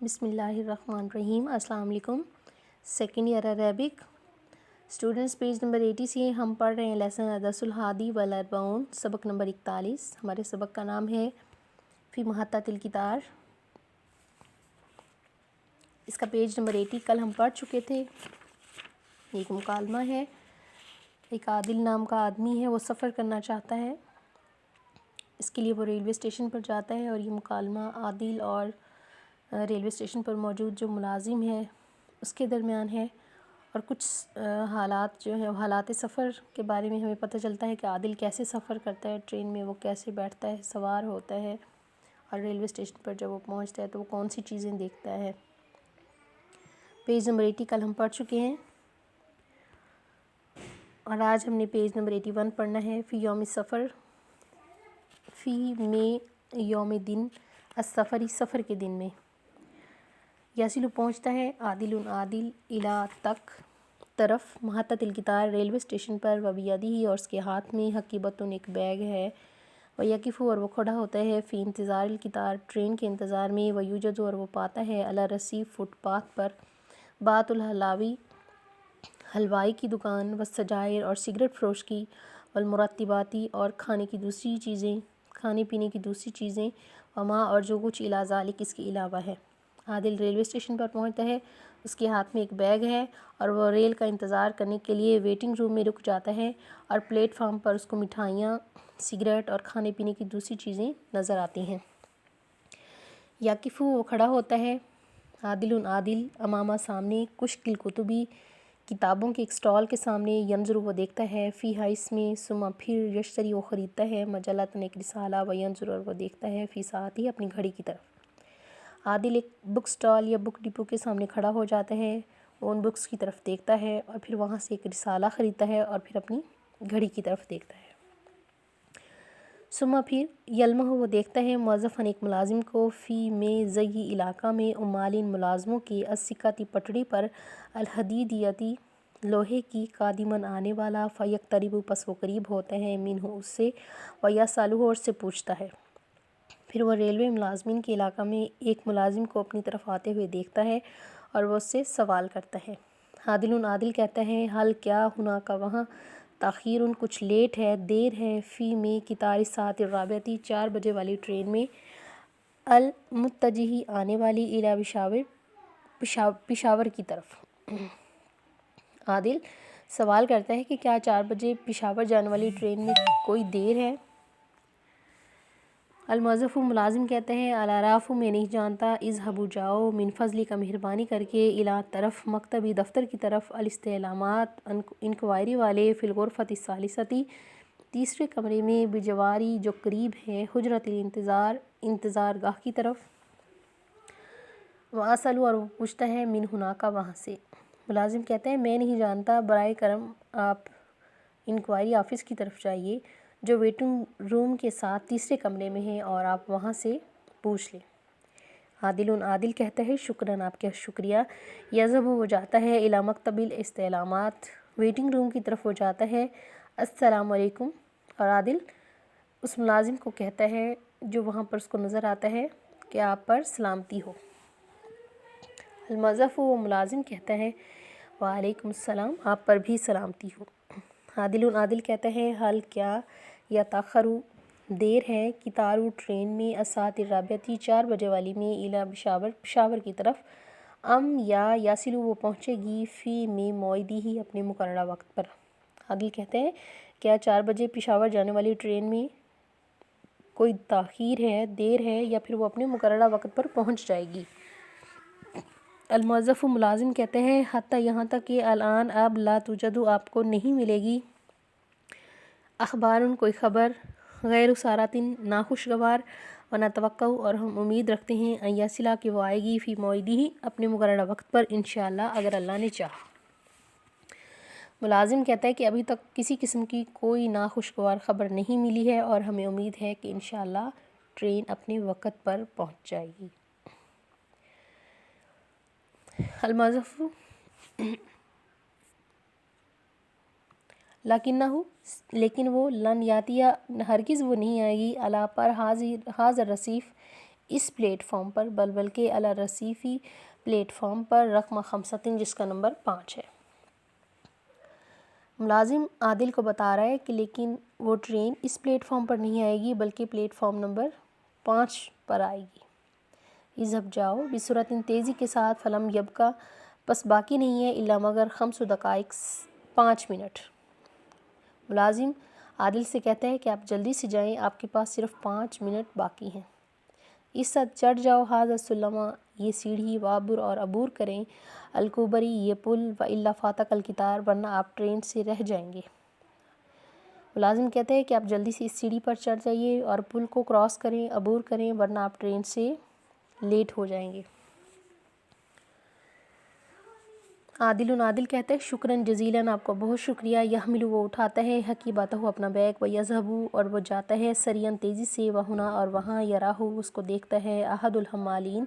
بسم اللہ الرحمن الرحیم۔ السلام علیکم۔ Second year Arabic students, page number 80 سے ہم پڑھ رہے ہیں لیسن الدرس الحادی والاربعون، سبق نمبر 41۔ ہمارے سبق کا نام ہے فی محطۃ الکتار۔ اس کا پیج نمبر 80 کل ہم پڑھ چکے تھے۔ ایک مکالمہ ہے، ایک عادل نام کا آدمی ہے، وہ سفر کرنا چاہتا ہے۔ اس کے لیے وہ ریلوے اسٹیشن پر جاتا ہے اور یہ مکالمہ عادل اور ریلوے اسٹیشن پر موجود جو ملازم ہے اس کے درمیان ہے، اور کچھ حالات جو ہیں حالات سفر کے بارے میں ہمیں پتہ چلتا ہے کہ عادل کیسے سفر کرتا ہے ٹرین میں، وہ کیسے بیٹھتا ہے، سوار ہوتا ہے، اور ریلوے اسٹیشن پر جب وہ پہنچتا ہے تو وہ کون سی چیزیں دیکھتا ہے۔ پیج نمبر 80 کل ہم پڑھ چکے ہیں، اور آج ہم نے پیج نمبر 81 پڑھنا ہے۔ فی یوم سفر، فی میں یوم دن، السفری سفر کے دن میں۔ یاسلو پہنچتا ہے، عادل عادل الا تک طرف، محطۃ الکتار ریلوے اسٹیشن پر، وبیدی اور اس کے ہاتھ میں حقیبتن ایک بیگ ہے، ویقف اور وہ کھڑا ہوتا ہے، فی انتظار الکتار ٹرین کے انتظار میں، ویوجد اور وہ پاتا ہے، علی رصیف فٹ پاتھ پر، بات الحلاوی حلوائی کی دکان، والسجائر اور سگریٹ فروش کی، والمرطباتی اور کھانے پینے کی دوسری چیزیں، وما اور جو کچھ الی ذالک اس کے علاوہ ہے۔ عادل ریلوے اسٹیشن پر پہنچتا ہے، اس کے ہاتھ میں ایک بیگ ہے اور وہ ریل کا انتظار کرنے کے لیے ویٹنگ روم میں رک جاتا ہے، اور پلیٹ فارم پر اس کو مٹھائیاں، سگریٹ اور کھانے پینے کی دوسری چیزیں نظر آتی ہیں۔ یقف وہ کھڑا ہوتا ہے، عادل عادل امامہ سامنے، کشک الکتبی کتابوں کے ایک سٹال کے سامنے، ینظر وہ دیکھتا ہے، فیہا اس میں، ثم پھر یشتری وہ خریدتا ہے، مجلۃ ایک رسالہ، و ینظر اور وہ دیکھتا ہے، فی ساعتی اپنی گھڑی کی طرف۔ عادل ایک بک سٹال یا بک ڈپو کے سامنے کھڑا ہو جاتا ہے، وہ ان بکس کی طرف دیکھتا ہے اور پھر وہاں سے ایک رسالہ خریدتا ہے اور پھر اپنی گھڑی کی طرف دیکھتا ہے۔ ثم پھر یلمح وہ دیکھتا ہے، موظفن ایک ملازم کو، فی میں زئی علاقہ میں، عمالین ملازموں کی، السکتی پٹڑی پر، الحدیدیتی لوہے کی، قادمن آنے والا، فیقترب پس وہ قریب ہوتا ہے، منہ اس سے، ویسألہ اور اس سے پوچھتا ہے۔ پھر وہ ریلوے ملازمین کے علاقہ میں ایک ملازم کو اپنی طرف آتے ہوئے دیکھتا ہے اور وہ اس سے سوال کرتا ہے۔ عادل عادل کہتا ہے، حل کیا ہونا کا وہاں، تاخیر کچھ لیٹ ہے، دیر ہے، فی میں قطار الساعۃ الرابعۃ 4 بجے والی ٹرین میں، المتجہ آنے والی، الی پشاور کی طرف۔ عادل سوال کرتا ہے کہ کیا 4 بجے پشاور جانے والی ٹرین میں کوئی دیر ہے؟ الموظف ملازم کہتا ہے، الاعراف میں نہیں جانتا، اذهبوا جاؤ، من فضلک مہربانی کر کے، الی طرف، مکتبی دفتر کی طرف، الاستعلامات انکوائری والے، فی الغرفۃ الثالثۃ تیسرے کمرے میں، بجواری جو قریب ہے، حجرۃ الانتظار انتظار گاہ کی طرف، واسأل اور وہ پوچھتا ہے، من ہناک وہاں سے۔ ملازم کہتا ہے، میں نہیں جانتا، برائے کرم آپ انکوائری آفس کی طرف جائیے جو ویٹنگ روم کے ساتھ تیسرے کمرے میں ہے، اور آپ وہاں سے پوچھ لیں۔ عادل عادل کہتا ہے، شکراً آپ کا شکریہ۔ یذهب وہ جاتا ہے، الی مکتب الاستعلامات ویٹنگ روم کی طرف وہ جاتا ہے، السلام علیکم، اور عادل اس ملازم کو کہتا ہے جو وہاں پر اس کو نظر آتا ہے کہ آپ پر سلامتی ہو۔ الموظف وہ ملازم کہتا ہے، وعلیکم السلام، آپ پر بھی سلامتی ہو۔ عادل عادل کہتا ہے، حل کیا یتأخر دیر ہے، قطار ٹرین میں، الساعۃ الرابعۃ 4 بجے والی میں، الی پشاور کی طرف، ام یا یصل وہ پہنچے گی، فی میں موعدہ اپنے مقررہ وقت پر۔ عادل کہتے ہیں، کیا 4 بجے پشاور جانے والی ٹرین میں کوئی تاخیر ہے، دیر ہے، یا پھر وہ اپنے مقررہ وقت پر پہنچ جائے گی؟ الموظف ملازم کہتے ہیں، حتیٰ یہاں تک کہ الآن اب، لا توجد آپ کو نہیں ملے گی، اخبار کوئی خبر، غیر سارۃ ناخوشگوار، ونتوقع اور ہم امید رکھتے ہیں، ان یصل کہ وہ آئے گی، فی موعدہ اپنے مقررہ وقت پر، انشاءاللہ اگر اللہ نے چاہا۔ ملازم کہتا ہے کہ ابھی تک کسی قسم کی کوئی ناخوشگوار خبر نہیں ملی ہے، اور ہمیں امید ہے کہ انشاءاللہ ٹرین اپنے وقت پر پہنچ جائے گی۔ الموظف لیکن وہ، لن یاتیہ ہرگز وہ نہیں آئے گی، علی پر حاضر رصیف اس پلیٹ فارم پر بلبل کے علی رصیفی پلیٹ فارم پر رقم 5 جس کا نمبر 5 ہے۔ ملازم عادل کو بتا رہا ہے کہ لیکن وہ ٹرین اس پلیٹ فارم پر نہیں آئے گی بلکہ پلیٹ فارم نمبر 5 پر آئے گی۔ اذهب جاؤ بسرعت تیزی کے ساتھ، فلم یبقى پس باقی نہیں ہے الا مگر 5 دقائق 5 منٹ۔ ملازم عادل سے کہتا ہے کہ آپ جلدی سے جائیں، آپ کے پاس صرف 5 منٹ باقی ہیں۔ اس ساتھ چڑھ جاؤ هذا السلم، یہ سیڑھی، وعبر اور عبور کریں الکوبری، یہ پل، والا فاتک القطار، ورنہ آپ ٹرین سے رہ جائیں گے۔ ملازم کہتا ہے کہ آپ جلدی سے اس سیڑھی پر چڑھ جائیے اور پل کو کراس کریں، عبور کریں، ورنہ آپ ٹرین سے لیٹ ہو جائیں گے۔ عادل کہتا ہے شکراً جزیلاً، آپ کا بہت شکریہ۔ یحمل، وہ اٹھاتا ہے حقیبتہ، اپنا بیگ، ویذهب، اور وہ جاتا ہے سریعاً تیزی سے، وہنا، اور وہاں، یراہ، اس کو دیکھتا ہے احد الحمالین،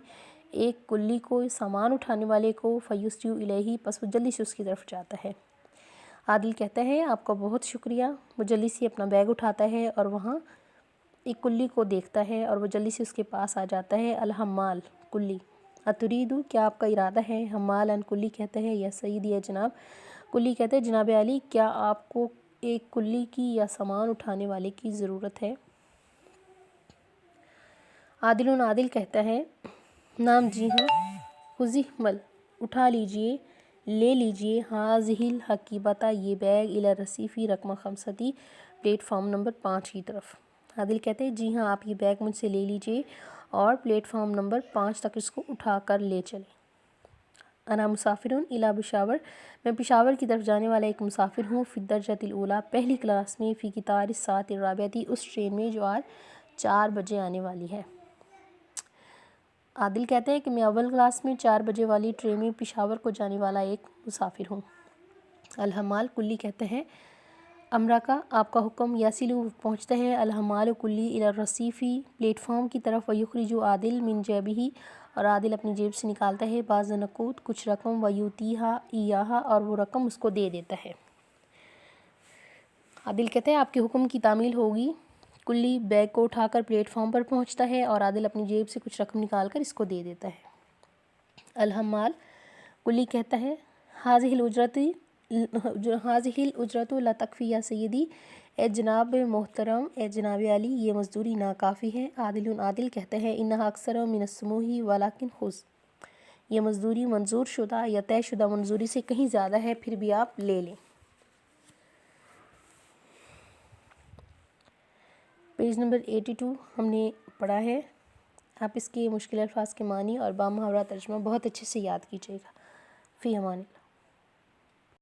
ایک کلی کو، سامان اٹھانے والے کو، فیسریع الیہ، پس وہ جلدی سے اس کی طرف جاتا ہے۔ عادل کہتا ہے آپ کا بہت شکریہ۔ وہ جلدی سے اپنا بیگ اٹھاتا ہے اور وہاں ایک کلی کو دیکھتا ہے اور وہ جلدی سے اس کے پاس آ جاتا ہے۔ الحمال، کلی، اتريد، کیا آپ کا ارادہ ہے؟ حمال ان، کلی کہتا ہے یا سیدی، یا جناب۔ کلی کہتا ہے جناب عالی، کیا آپ کو ایک کلی کی یا سامان اٹھانے والے کی ضرورت ہے؟ عادل کہتا ہے نعم، جی ہاں۔ خذی، حمل، اٹھا لیجئے، لے لیجئے، ہذہ الحقیبۃ، یہ بیگ، الی رصیفی رقم 5، پلیٹ فارم نمبر 5 کی طرف۔ عادل کہتے ہیں جی ہاں، آپ یہ بیگ مجھ سے لے لیجئے اور پلیٹ فارم نمبر 5 تک اس کو اٹھا کر لے چلیں۔ انا مسافر الی پشاور، میں پشاور کی طرف جانے والا ایک مسافر ہوں۔ فی الدرجۃ الاولی، پہلی کلاس میں، فی قطار الساعۃ الرابعۃ، اس ٹرین میں جو آج 4 بجے آنے والی ہے۔ عادل کہتے ہیں کہ میں اول کلاس میں 4 بجے والی ٹرین میں پشاور کو جانے والا ایک مسافر ہوں۔ الحمال، کلی کہتے ہیں امرک، آپ کا حکم، یصل، پہنچتا ہے الحمال کلی الی الرصیفی، پلیٹ فارم کی طرف، ویخرج عادل من جیبہ، اور عادل اپنی جیب سے نکالتا ہے بعض نقود، کچھ رقم، ویعطیہا ایہا، اور وہ رقم اس کو دے دیتا ہے۔ عادل کہتے ہیں آپ کے حکم کی تعمیل ہوگی۔ کلی بیگ کو اٹھا کر پلیٹ فارم پر پہنچتا ہے اور عادل اپنی جیب سے کچھ رقم نکال کر اس کو دے دیتا ہے۔ الحمال، کلی کہتا ہے ہذہ الاجرۃ لا تکفی یا سیدی، اے جناب محترم، اے جناب عالی، یہ مزدوری ناکافی ہے۔ عادل کہتا ہے انہا اکثر من السموح ولکن خذ، یہ مزدوری منظور شدہ یا طے شدہ منظوری سے کہیں زیادہ ہے، پھر بھی آپ لے لیں۔ پیج نمبر 82 ہم نے پڑھا ہے۔ آپ اس کے مشکل الفاظ کے معنی اور با محاورہ ترجمہ بہت اچھے سے یاد کیجیے گا۔ فی امان اللہ۔